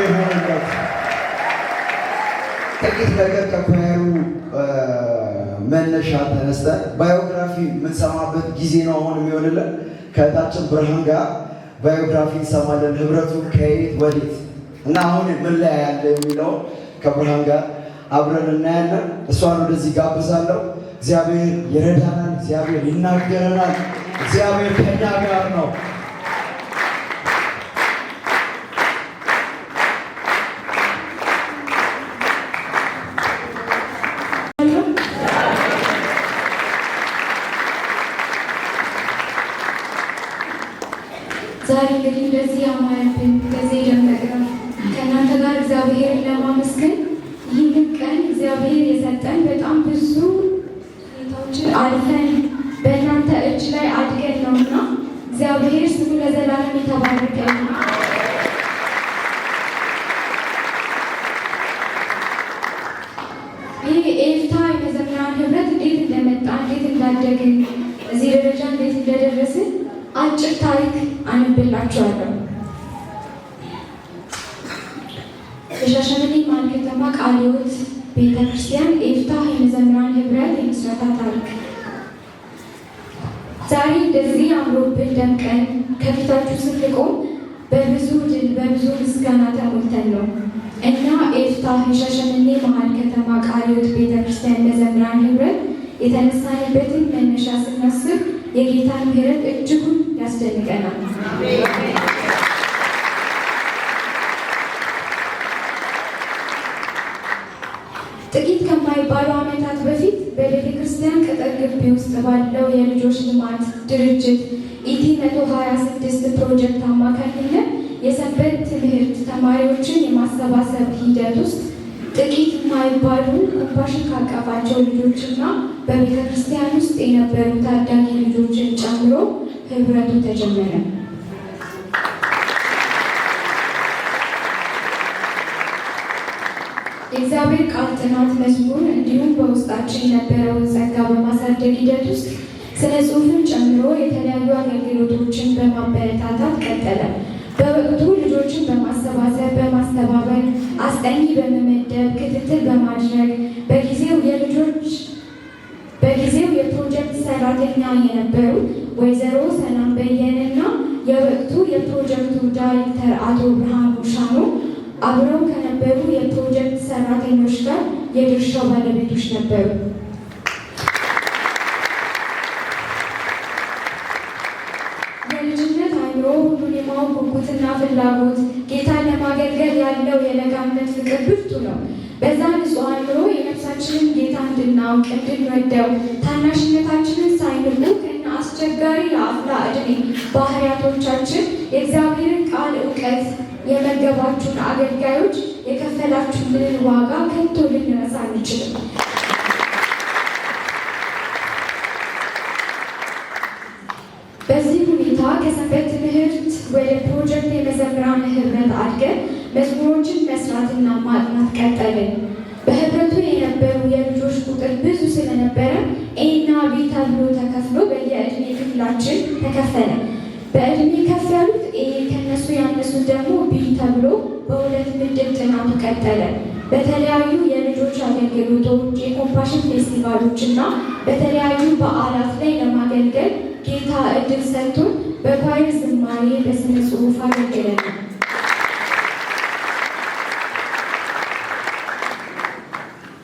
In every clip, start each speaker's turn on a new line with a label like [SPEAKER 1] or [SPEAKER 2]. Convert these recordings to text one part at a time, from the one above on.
[SPEAKER 1] ይሆንለት። ጥቂት ነገር ከኳየሩ መነሻ ተነስተን ባዮግራፊ የምንሰማበት ጊዜ ነው አሁን የሚሆንልን። ከእህታችን ብርሃን ጋር ባዮግራፊ እንሰማለን። ህብረቱ ከየት ወዴት እና አሁን ምን ላይ ያለ የሚለው ከብርሃን ጋር አብረን እናያለን። እሷን ወደዚህ ጋብዛለሁ። እግዚአብሔር ይረዳናል። እግዚአብሔር ይናገረናል። እግዚአብሔር ከኛ ጋር ነው።
[SPEAKER 2] ዛሬ እንግዲህ እንደዚህ ያማረብን እንደዚህ የደመቅነው ከእናንተ ጋር እግዚአብሔርን ለማመስገን ይህንን ቀን እግዚአብሔር የሰጠን በጣም ብዙ ሁኔታዎችን አልፈን በእናንተ እጅ ላይ አድገን ነውና እግዚአብሔር ስሙ ለዘላለም የተባረከ ነው። ይህ ኤልታ የመዘምራን ህብረት እንዴት እንደመጣ እንዴት እንዳደግን እዚህ ደረጃ እንዴት እንደደረስን አጭር ታሪክ አነብላችኋለሁ። የሻሸመኔ መሀል ከተማ ቃለ ሕይወት ቤተክርስቲያን ኤልታ የመዘምራን ህብረት የምስረታ ታሪክ። ዛሬ እንደዚህ አምሮብን ደምቀን ከፊታችሁ ስንቆም በብዙ ድል በብዙ ምስጋና ተሞልተን ነው እና ኤልታ የሻሸመኔ መሀል ከተማ ቃለ ሕይወት ቤተክርስቲያን መዘምራን ህብረት የተነሳንበትን መነሻ ስናስብ የጌታን ምሕረት እጅጉን ያስደንቀናል። ጥቂት ከማይባሉ ዓመታት በፊት በቤተ ክርስቲያን ቅጥር ግቢ ውስጥ ባለው የልጆች ልማት ድርጅት ኢቲ 126 ፕሮጀክት አማካኝነት የሰንበት ትምህርት ተማሪዎችን የማሰባሰብ ሂደት ውስጥ ጥቂት የማይባሉ ኮምፓሽን ካቀፋቸው ልጆችና በቤተ ክርስቲያን ውስጥ የነበሩ ታዳጊ ልጆችን ጨምሮ ህብረቱ ተጀመረ። የእግዚአብሔር ቃል ጥናት፣ መዝሙር እንዲሁም በውስጣችን የነበረውን ጸጋ በማሳደግ ሂደት ውስጥ ስነ ጽሑፍን ጨምሮ የተለያዩ አገልግሎቶችን በማበረታታት ቀጠለ። በወቅቱ ልጆችን በማሰባሰብ በማስተባበር አስጠኚ በመመደብ ክትትል በማድረግ በጊዜው የፕሮጀክት ሰራተኛ የነበሩ ወይዘሮ ሰላም በየነና የወቅቱ የፕሮጀክቱ ዳይሬክተር አቶ ብርሃኑ ሻኖ አብረው ከነበሩ የፕሮጀክት ሰራተኞች ጋር የድርሻው ባለቤቶች ነበሩ። የልጅነት አእምሮ ሁሉን የማወቅ ጉጉትና ፍላጎት ጌታን ለማገልገል ያለው የለጋነት ፍቅር ብርቱ ነው። በዛ ንጹሕ አእምሮ የነፍሳችንን ጌታ እንድናውቅ እንድንወደው ታናሽነታችንን ሳይንቁ ከነ አስቸጋሪ የአፍላ ዕድሜ ባህሪያቶቻችን የእግዚአብሔርን ቃል እውቀት የመገባችሁን አገልጋዮች የከፈላችሁልን ዋጋ ከቶ ልንረሳ አንችልም። በዚህ ሁኔታ ከሰንበት ትምህርት ወደ ፕሮጀክት የመዘምራን ህብረት አድገን መዝሙሮችን መስራትና ማጥናት ቀጠልን። በህብረቱ የነበሩ የልጆች ቁጥር ብዙ ስለነበረ ኤና ቢ ተብሎ ተከፍሎ በየዕድሜ ክፍላችን ተከፈለ። በዕድሜ ከፍ ያሉት ኤ፣ ከነሱ ያነሱት ደግሞ ቢ ተብሎ በሁለት ምድብ ጥናቱ ቀጠለ። በተለያዩ የልጆች አገልግሎቶች፣ የኮምፓሽን ፌስቲቫሎች እና በተለያዩ በዓላት ላይ ለማገልገል ጌታ እድል ሰጥቶን በኳይር ዝማሬ፣ በስነ ጽሑፍ አገልግለናል።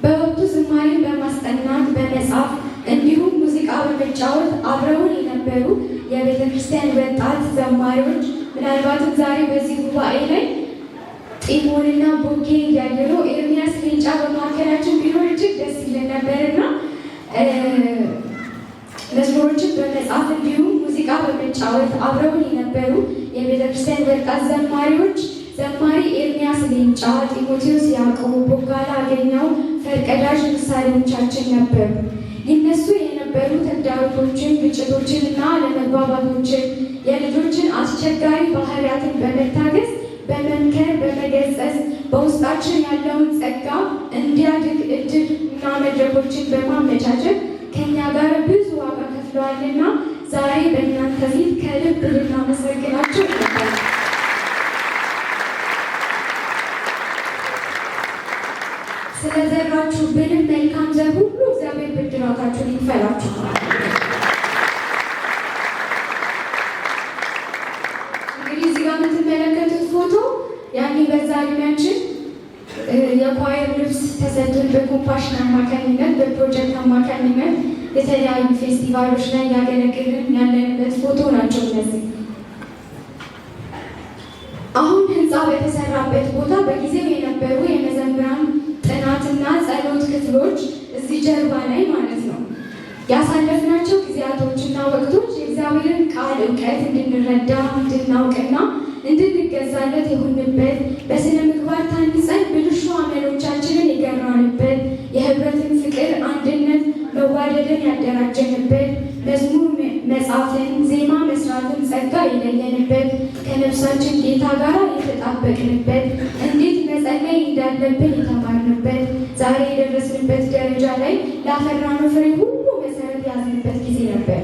[SPEAKER 2] በወቅቱ ዝማሬን በማስጠናት በመጻፍ እንዲሁም ሙዚቃ በመጫወት አብረውን የነበሩ የቤተ ክርስቲያን ወጣት ዘማሪዎች ምናልባትም ዛሬ በዚህ ጉባኤ ላይ ጢሞንና ቦጌን እያየሩ ኤርሚያስ ሌንጫ በመካከላችን ቢኖር እጅግ ደስ ይለን ነበርና መዝሙሮችን በመጻፍ እንዲሁም ሙዚቃ በመጫወት አብረውን የነበሩ የቤተ ክርስቲያን ወጣት ዘማሪዎች ዘማሪ ኤርሚያስ ሌንጫ፣ ጢሞቴዎስ ያዕቆብ፣ ቦጋላ አገኘው ፈርቀዳጅ ምሳሌዎቻችን ነበሩ። ይነሱ የነበሩ ተግዳሮቶችን፣ ግጭቶችን እና አለመግባባቶችን የልጆችን አስቸጋሪ ባህሪያትን በመታገስ በመምከር በመገሰጽ በውስጣችን ያለውን ጸጋ እንዲያድግ እድል እና መድረኮችን በማመቻቸት ከኛ ጋር ብዙ ዋጋ ከፍለዋልና ዛሬ በእናንተ ፊት ከልብ ልናመሰግናቸው ይገባል። የዘራችሁብንን መልካም ዘር ሁሉ እግዚአብሔር ብድራታችሁን ይክፈላችሁ። እንግዲህ እዚህ ጋር የምትመለከቱት ፎቶ ያኔ በዛ እድሜያችን የኳየር ልብስ ተሰጥቶን በኮምፓሽን አማካኝነት በፕሮጀክት አማካኝነት የተለያዩ ፌስቲቫሎች ላይ ያገለግልን ያለንበት ፎቶ ናቸው እነዚህ። አሁን ህንፃ በተሰራበት ቦታ በጊዜው የነበሩ የመዘምራን ጥናትና ጸሎት ክፍሎች እዚህ ጀርባ ላይ ማለት ነው። ያሳለፍናቸው ጊዜያቶችና ወቅቶች የእግዚአብሔርን ቃል እውቀት እንድንረዳ እንድናውቅና እንድንገዛለት የሆንበት በስነ ምግባር ታንጸን ብልሹ አመሎቻችንን የገራንበት የህብረትን ፍቅር፣ አንድነት፣ መዋደድን ያደራጀንበት መዝሙር መጻፍን፣ ዜማ መስራትን ጸጋ የለየንበት ከነፍሳችን ጌታ ጋር የተጣበቅንበት እንዴት መጸለይ እንዳለብን የተማርንበት ዛሬ የደረስንበት ደረጃ ላይ ላፈራነው ፍሬ ሁሉ መሰረት ያዝንበት ጊዜ ነበር።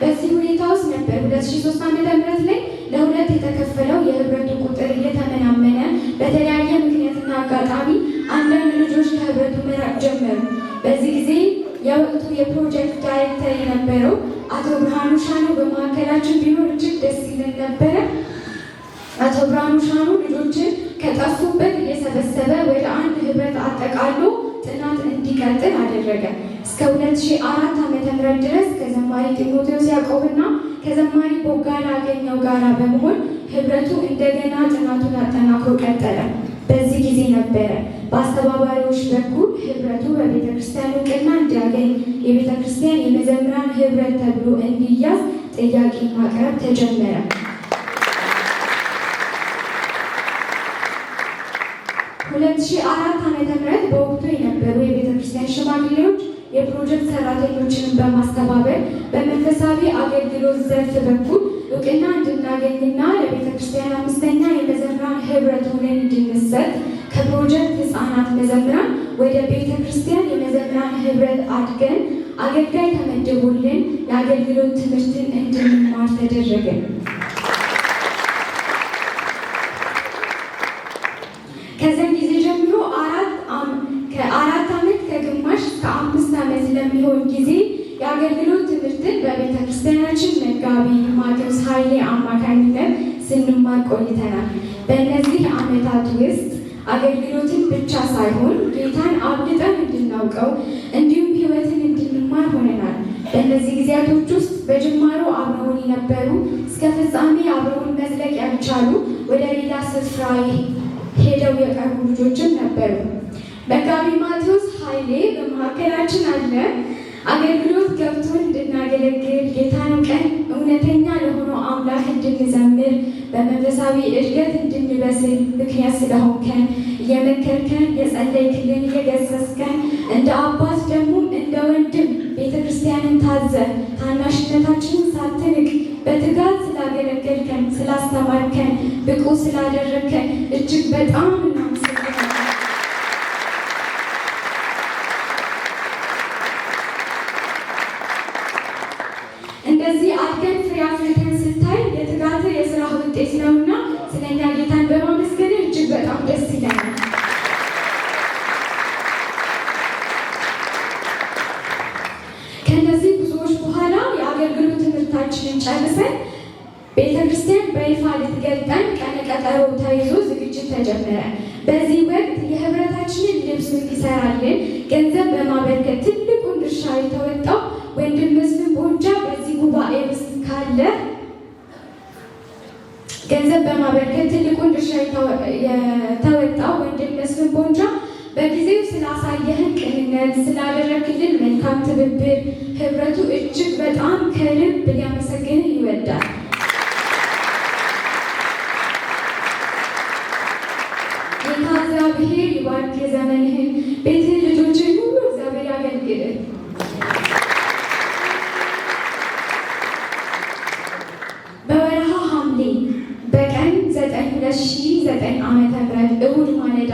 [SPEAKER 2] በዚህ ሁኔታ ውስጥ ነበር 2003 ዓ.ም ላይ ለሁለት የተከፈለው የህብረቱ ቁጥር እየተመናመነ በተለያየ ምክንያትና አጋጣሚ አንዳንድ ልጆች ከህብረቱ መራቅ ጀመሩ። በዚህ ጊዜ የወቅቱ የፕሮጀክት ዳይሬክተር የነበረው አቶ ብርሃኑ ሻኑ በመካከላችን ቢኖር እጅግ ደስ ይለን ነበረ። አቶ ብርሃኑ ሻኑ ልጆችን ከጠፉበት እየሰበሰበ ወደ አንድ ህብረት አጠቃሎ ጥናት እንዲቀጥል አደረገ። እስከ 2004 ዓ.ም ድረስ ከዘማሪ ጢሞቴዎስ ያዕቆብና ከዘማሪ ቦጋላ አገኘው ጋራ በመሆን ህብረቱ እንደገና ጥናቱን አጠናክሮ ቀጠለ። በዚህ ጊዜ ነበረ በአስተባባሪዎች በኩል ህብረቱ በቤተ ክርስቲያን እውቅና እንዲያገኝ የቤተ ክርስቲያን የመዘምራን ህብረት ተብሎ እንዲያዝ ጥያቄ ማቅረብ ተጀመረ። 2004 ዓ.ም በወቅቱ የነበሩ የቤተ ክርስቲያን ሽማግሌዎች የፕሮጀክት ሰራተኞችንን በማስተባበር በመንፈሳዊ አገልግሎት ዘርፍ በኩል እውቅና እንድናገኝና ለቤተ ክርስቲያን 5ኛ የመዘምራን ህብረት ሆነን እንድንሰጥ ከፕሮጀክት ህፃናት መዘምራን ወደ ቤተ ክርስቲያን የመዘምራን ህብረት አድገን አገልጋይ ተመደቡልን የአገልግሎት ትምህርትን እንድንማር ተደረገ። ከዚያን ጊዜ ጀምሮ ከ4 ዓመት ከግማሽ እስከ 5 ዓመት ለሚሆን ጊዜ የአገልግሎት ትምህርትን በቤተ ክርስቲያናችን መጋቢ ማቴዎስ ኃይሌ አማካኝነት ስንማር ቆይተናል። በእነዚህ ዓመታት ውስጥ አገልግሎትን ብቻ ሳይሆን ጌታን አብልጠን እንድናውቀው እንዲሁም ህይወትን እንድንማር ሆነናል። በእነዚህ ጊዜያቶች ውስጥ በጅማሮ አብረውን የነበሩ እስከ ፍጻሜ አብረውን መዝለቅ ያልቻሉ ወደ ሌላ ስፍራ ሄደው የቀሩ ልጆችም ነበሩ። መጋቢ ማቴዎስ ኃይሌ በመካከላችን አለ። አገልግሎት ገብቶን እንድናገለግል ጌታን ቀን እውነተኛ ለሆነው አምላክ እንድንዘምር በመንፈሳዊ እድገት እንድንበስል ምክንያት ስለሆንከን እየመከርከን የጸለይክልን እየገሰስከን እንደ አባት ደግሞ እንደ ወንድም ቤተ ክርስቲያንን ታዘ ታናሽነታችንን ሳትንቅ በትጋት ስላገለገልከን ስላስተማርከን ብቁ ስላደረግከን እጅግ በጣም እናመሰግናለን። እንደዚህ አድገን ፍሬ አፍርተን ስታይ የትጋት የስራ ውጤት ነውና ስለኛ ጌታን በማመስገን እጅግ በጣም ደስ ይለናል። ከነዚህ ብዙዎች በኋላ የአገልግሎት ትምህርታችንን ጨርሰን ቤተክርስቲያን በይፋ ልትገልጠን ቀነ ቀጠሮ ተይዞ ዝግጅት ተጀመረ። በዚህ ወቅት የህብረታችንን ልብስ እንዲሰራልን ገንዘብ በማበርከት ትልቁን ድርሻ የተወጣው ወንድም መስፍን ቦንጃ በዚህ ጉባኤ ውስጥ ካለ ገንዘብ በማበርከት ትልቁን ድርሻ የተወጣው ወንድም መስፍን ቦንጃ በጊዜው ስላሳየህን ቅንነት ስላደረክልን መልካም ትብብር ህብረቱ እጅግ በጣም ከልብ ሊያመሰግንህ ይወዳል። ጌታ እግዚአብሔር ይባርክ ዘመንህን፣ ቤትህን፣ ልጆችን ሁሉ እግዚአብሔር ያገልግልህ። በወርሃ ሐምሌ በቀን 9/2009 ዓ.ም እሁድ ማለዳ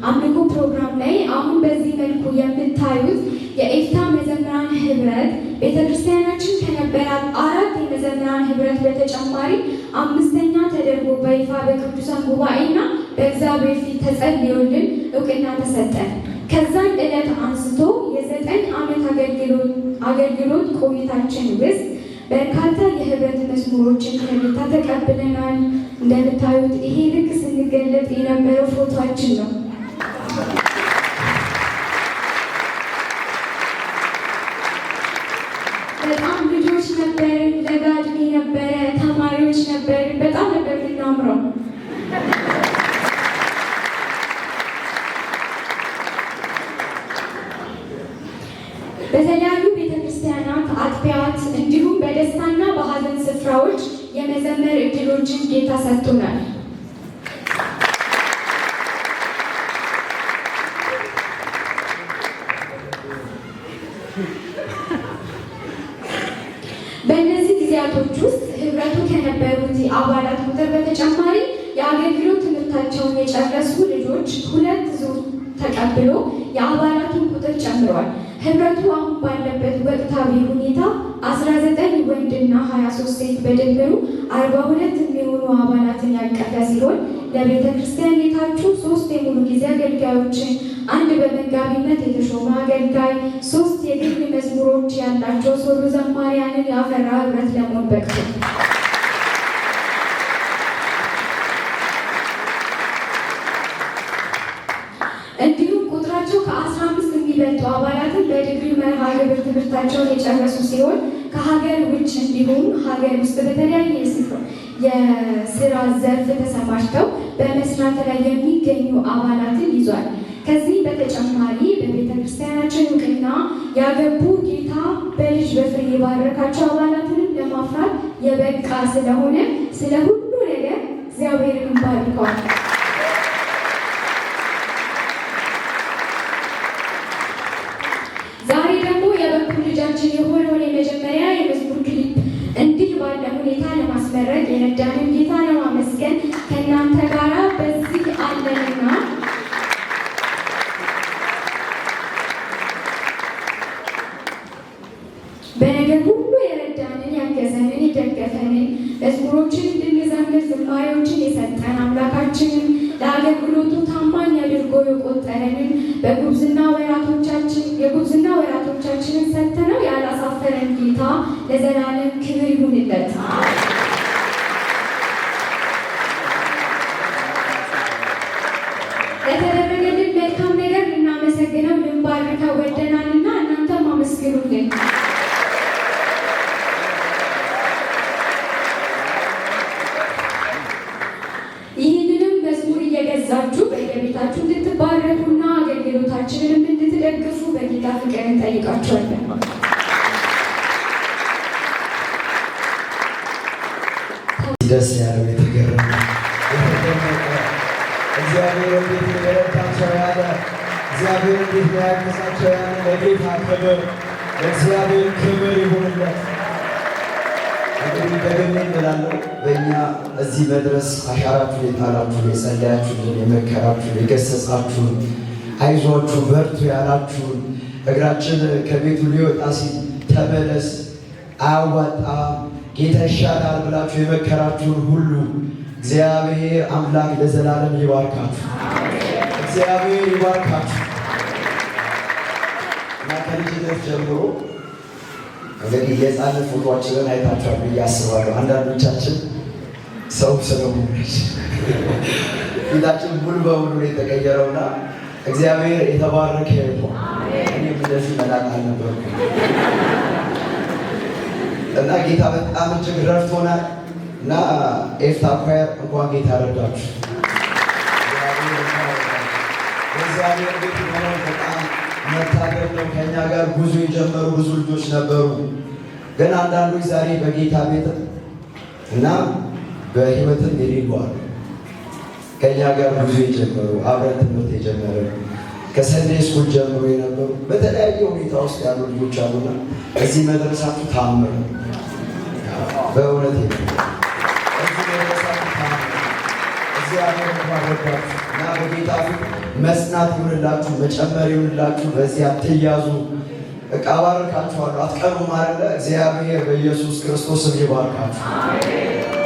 [SPEAKER 2] አምልኮ ፕሮግራም ላይ አሁን በዚህ መልኩ የምታዩት የኤፍታ መዘምራን ህብረት ቤተክርስቲያናችን ከነበራት 4 የመዘምራን ህብረት በተጨማሪ 5ኛ ተደርጎ በይፋ በቅዱሳን ጉባኤና በእግዚአብሔር ፊት ተጸልዮልን እውቅና ተሰጠን። ከዛን ዕለት አንስቶ የ9 ዓመት አገልግሎት ቆይታችን ውስጥ በርካታ የህብረት መዝሙሮችን ከጌታ ተቀብለናል። እንደምታዩት ይሄ ልክ ስንገለጥ የነበረው ፎቶአችን ነው። በጣም ልጆች ነበርን፣ ለጋ ዕድሜ ነበረ፣ ተማሪዎች ነበርን። በጣም ነበር የምናምረው። በተለያዩ ቤተክርስቲያናት፣ አጥቢያት እንዲሁም በደስታና በሀዘን ስፍራዎች የመዘመር እድሎችን ጌታ ሰጥቶናል። በእነዚህ ጊዜያቶች ውስጥ ህብረቱ ከነበሩት አባላት ቁጥር በተጨማሪ የአገልግሎት ትምህርታቸውን የጨረሱ ልጆች 2 ዙር ተቀብሎ የአባላቱን ቁጥር ጨምሯል። ህብረቱ አሁን ባለበት ወቅታዊ ሁኔታ 19 ወንድና 23 ሴት በድምሩ 42 የሚሆኑ አባላትን ያቀፈ ሲሆን ለቤተ ክርስቲያን የታጩ 3 የሙሉ ጊዜ አገልጋዮችን፣ 1 በመጋቢነት የተሾመ አገልጋይ፣ 3 የግል መዝሙሮች ያላቸው ሶሎ ዘማሪያንን ያፈራ ህብረት ለመሆን በቅቷል። እንዲሁም ቁጥራቸው ከ15 የሚበልጡ አባላትን በዲግሪ መርሃ ግብር ትምህርታቸውን የጨረሱ ሲሆን ከሀገር ውጭ እንዲሁም ሀገር ውስጥ በተለያየ የስራ ዘርፍ ተሰማርተው በመስራት ላይ የሚገኙ አባላትን ይዟል። ከዚህ በተጨማሪ በቤተ ክርስቲያናችን እውቅና ያገቡ ጌታ በልጅ በፍሬ የባረካቸው አባላትንም ለማፍራት የበቃ ስለሆነ ስለ ሁሉ ነገር እግዚአብሔርን እንባርከዋል። ዛሬ ደግሞ የበኩር ልጃችን የሆነውን የመጀመሪያ የመዝሙር ክሊፕ እንዲህ ባለ ሁኔታ ለማስመረቅ የረዳንን ጌታ ለማመስገን ከእናንተ ጋር በዚህ አለንና በነገር ሁሉ የረዳንን፣ ያገዘንን፣ የደገፈንን መዝሙሮችን እንድንዘምር ዝማሬዎችን የሰጠን አምላካችንን ለአገልግሎቱ ታማኝ አድርጎ የቆጠረንን የጉብዝና ወራቶቻችንን ሰጥተነው ያላሳፈረን ጌታ ለዘላለም ክብር ይሁንለት። ለተደረገልን መልካም ነገር ልናመሰግነው ልንባርከው ወደናልና እናንተም አመስግኑልን። ይህንንም መዝሙር እየገዛችሁ በየቤታችሁ እንድትባረኩና አገልግሎታችንንም እንድትደግፉ በጌታ ፍቅር እንጠይቃችኋለን።
[SPEAKER 1] ደስ ያለው የተገረመ እግዚአብሔር እንዴት የረዳቸው ያለ እግዚአብሔር እንዴት ያገዛቸው ያለ ለጌታ ክብር ለእግዚአብሔር ክብር ይሁንለት። እንግዲህ ደግሜ እላለሁ በእኛ እዚህ መድረስ አሻራችሁን የጣላችሁን፣ የጸለያችሁን፣ የመከራችሁን፣ የገሰጻችሁን፣ አይዟችሁ በርቱ ያላችሁን፣ እግራችን ከቤቱ ሊወጣ ሲል ተመለስ አያዋጣም ጌታ ይሻላል ብላችሁ የመከራችሁን ሁሉ እግዚአብሔር አምላክ ለዘላለም ይባርካችሁ። እግዚአብሔር ይባርካችሁ እና ከልጅነት ጀምሮ እንግዲህ የሕፃንነት ፎቶአችንን አይታችኋል ብዬ አስባለሁ። አንዳንዶቻችን ሰው ስለሆነች ፊታችን ሙሉ በሙሉ የተቀየረውና እግዚአብሔር የተባረከ ይሁን። እኔም እንደዚህ መላክ አልነበርኩም እና ጌታ በጣም እጅግ ረድቶናል እና ኤፍታ ኳየር እንኳን ጌታ ረዳችሁ። እግዚአብሔር ቤት ሆነው በጣም መታደል ነው። ከእኛ ጋር ጉዞ የጀመሩ ብዙ ልጆች ነበሩ፣ ግን አንዳንዶች ዛሬ በጌታ ቤት እና በሕይወትም የሌሉ አሉ። ከእኛ ጋር ጉዞ የጀመሩ አብረን ትምህርት የጀመረ ከሰንዴ ስኩል ጀምሮ የነበሩ በተለያየ ሁኔታ ውስጥ ያሉ ልጆች አሉና እዚህ መድረሳችሁ ታምር በእውነት እዚህ መድረሳችሁ ታምር። እግዚአብሔር ረዳችሁ እና በጌታ ፊት መጽናት ይሁንላችሁ፣ መጨመር ይሁንላችሁ። በዚህ አትያዙ። በቃ ባርካችኋለሁ። አትቀሩም አይደለ? እግዚአብሔር በኢየሱስ ክርስቶስ ይባርካችሁ።